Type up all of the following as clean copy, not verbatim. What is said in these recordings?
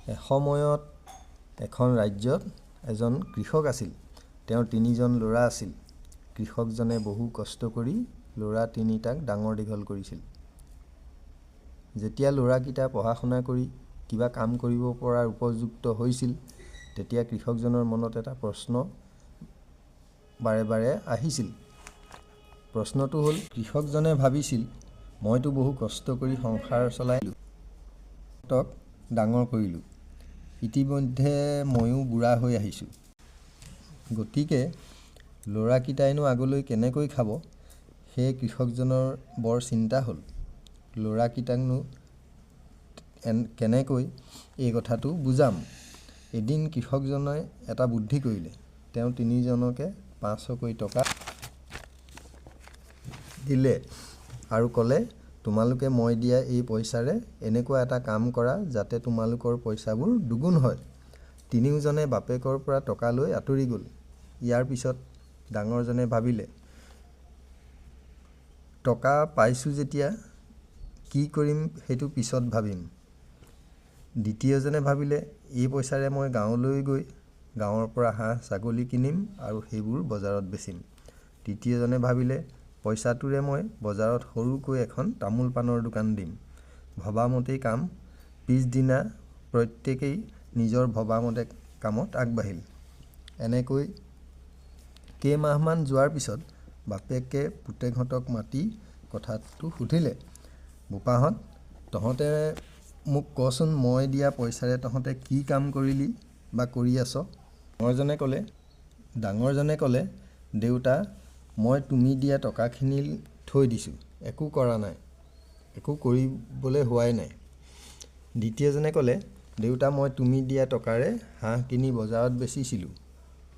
এসময়ত এখন ৰাজ্যত এজন কৃষক আছিল। তেওঁৰ ৩জন ল'ৰা আছিল। কৃষকজনে বহু কষ্ট কৰি ল'ৰা ৩টাক ডাঙৰ দীঘল কৰিছিল। যেতিয়া ল'ৰাকেইটা পঢ়া-শুনা কৰি কিবা কাম কৰিব পৰাৰ উপযুক্ত হৈছিল, তেতিয়া কৃষকজনৰ মনত এটা প্ৰশ্ন বাৰে বাৰে আহিছিল। প্ৰশ্নটো হ'ল, কৃষকজনে ভাবিছিল, মইতো বহু কষ্ট কৰি সংসাৰ চলাইলোঁ, তক ডাঙৰ কৰিলোঁ। ইতিমধ্যে ময়ো বুঢ়া হৈ আহিছোঁ। গতিকে ল'ৰাকেইটাইনো আগলৈ কেনেকৈ খাব? সেয়ে কৃষকজনৰ বৰ চিন্তা হ'ল। ল'ৰাকেইটাকনো কেনেকৈ এই কথাটো বুজাম? এদিন কৃষকজনে এটা বুদ্ধি কৰিলে। তেওঁ ৩জনকে ৫০০কৈ টকা দিলে আৰু ক'লে, তোমালোকে মই দিয়া এই পইচাৰে এনেকুৱা এটা কাম কৰা যাতে তোমালোকৰ পইচাবোৰ দুগুণ হয়। ৩ওজনে বাপেকৰ পৰা টকা লৈ আঁতৰি গ'ল। ইয়াৰ পিছত ডাঙৰজনে ভাবিলে, টকা পাইছোঁ যেতিয়া কি কৰিম সেইটো পিছত ভাবিম। দ্বিতীয়জনে ভাবিলে, এই পইচাৰে মই গাঁৱলৈ গৈ গাঁৱৰ পৰা হাঁহ ছাগলী কিনিম আৰু সেইবোৰ বজাৰত বেচিম। তৃতীয়জনে ভাবিলে, পইচাটোৰে মই বজাৰত সৰুকৈ এখন তামোল পাণৰ দোকান দিম। ভবামতেই কাম। পিছদিনা প্ৰত্যেকেই নিজৰ ভবামতে কামত আগবাঢ়িল। এনেকৈ কেইমাহমান যোৱাৰ পিছত বাপেকে পুতেকহঁতক মাতি কথাটো সুধিলে, বোপাহঁত, তহঁতে মোক কচোন, মই দিয়া পইচাৰে তহঁতে কি কাম কৰিলি বা কৰি আছ? ডাঙৰজনে ক'লে, দেউতা, মই তুমি দিয়া টকাখিনি থৈ দিছোঁ, একো কৰা নাই, একো কৰিবলৈ হোৱাই নাই। দ্বিতীয়জনে ক'লে, দেউতা, মই তুমি দিয়া টকাৰে হাঁহ কিনি বজাৰত বেচিছিলোঁ।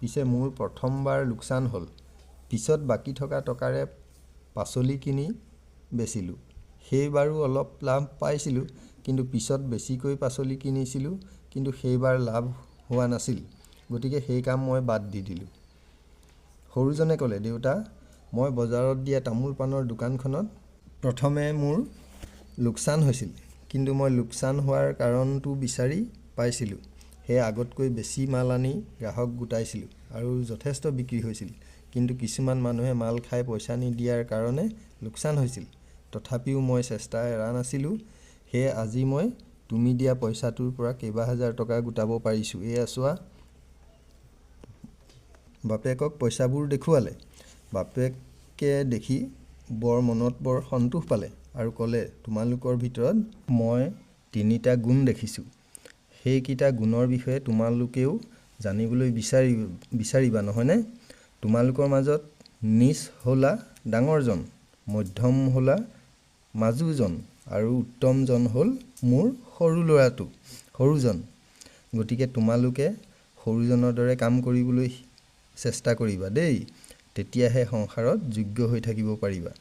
পিছে মোৰ প্ৰথমবাৰ লোকচান হ'ল। পিছত বাকী থকা টকাৰে পাচলি কিনি বেচিলোঁ। সেইবাৰো অলপ লাভ পাইছিলোঁ, কিন্তু পিছত বেছিকৈ পাচলি কিনিছিলোঁ, কিন্তু সেইবাৰ লাভ হোৱা নাছিল। গতিকে সেই কাম মই বাদ দি দিলোঁ। সৰুজনে ক'লে, দেউতা, মই বজাৰত দিয়া তামোল পাণৰ দোকানখনত প্ৰথমে মোৰ লোকচান হৈছিল, কিন্তু মই লোকচান হোৱাৰ কাৰণটো বিচাৰি পাইছিলোঁ। সেয়ে আগতকৈ বেছি মাল আনি গ্ৰাহক গোটাইছিলোঁ আৰু যথেষ্ট বিক্ৰী হৈছিল। কিন্তু কিছুমান মানুহে মাল খাই পইচা নিদিয়াৰ কাৰণে লোকচান হৈছিল। তথাপিও মই চেষ্টা এৰা নাছিলোঁ। সেয়ে আজি মই তুমি দিয়া পইচাটোৰ পৰা কেইবাহাজাৰ টকা গোটাব পাৰিছোঁ। এয়া চোৱা। বাপেকক পইচাবোৰ দেখুৱালে। বাপেকে দেখি মনত বৰ সন্তোষ পালে আৰু ক'লে, তোমালোকৰ ভিতৰত মই ৩টা গুণ দেখিছোঁ। সেইকেইটা গুণৰ বিষয়ে তোমালোকেও জানিবলৈ বিচাৰিবা, নহয়নে? তোমালোকৰ মাজত নিচ হ'লা ডাঙৰজন, মধ্যম হ'লা মাজুজন আৰু উত্তমজন হ'ল মোৰ সৰুজন। গতিকে তোমালোকে সৰুজনৰ দৰে কাম কৰিবলৈ চেষ্টা কৰিবা দেই। তেতিয়াহে সংসাৰত যোগ্য হৈ থাকিব পাৰিবা।